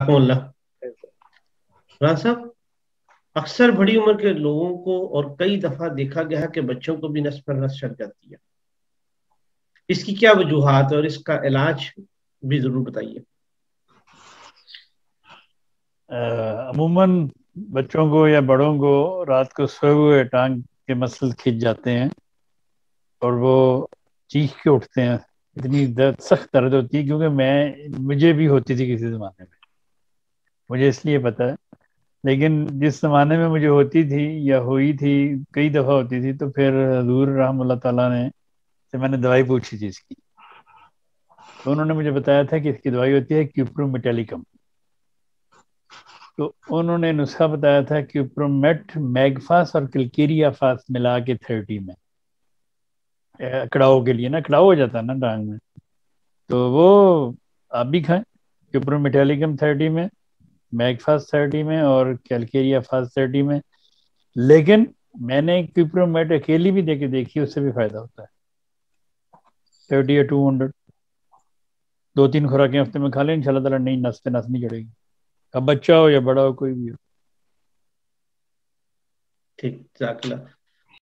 اللہ راز صاحب، اکثر بڑی عمر کے لوگوں کو اور کئی دفعہ دیکھا گیا ہے کہ بچوں کو بھی نس پر نس چڑھ جاتی ہے، اس کی کیا وجوہات ہے اور اس کا علاج بھی ضرور بتائیے۔ عموماً بچوں کو یا بڑوں کو رات کو سوئے ہوئے ٹانگ کے مسل کھنچ جاتے ہیں اور وہ چیخ کے اٹھتے ہیں، اتنی درد سخت درد ہوتی ہے، کیونکہ مجھے بھی ہوتی تھی کسی زمانے میں، مجھے اس لیے پتا ہے۔ لیکن جس زمانے میں مجھے ہوتی تھی یا ہوئی تھی، کئی دفعہ ہوتی تھی، تو پھر حضور رحم اللہ تعالیٰ نے سے میں نے دوائی پوچھی تھی اس کی، تو انہوں نے مجھے بتایا تھا کہ اس کی دوائی ہوتی ہے کیوپرومیٹیلیکم۔ تو انہوں نے نسخہ بتایا تھا کیوپرومیٹ، میگفاس اور کلکیریا فاس ملا کے 30 میں، کڑاؤ کے لیے نا، کڑاؤ ہو جاتا ہے نا ٹانگ میں، تو وہ آپ بھی کھائیں، کیوپرومیٹیلیکم 30 میں، میگ فاسٹ 30 میں اور کیلکیریا فاسٹ 30 میں۔ لیکن میں نے کیپرومیٹ اکیلی بھی دے کے دیکھی، اس سے بھی فائدہ ہوتا ہے، 30 یا 200، 2-3 خوراکیں ہفتے میں کھا لیں، ان شاء اللہ تعالیٰ نئی نس پہ نس نہیں چڑھے گی، اب بچہ ہو یا بڑا ہو کوئی بھی ہو۔ ٹھیک، جزاک اللہ۔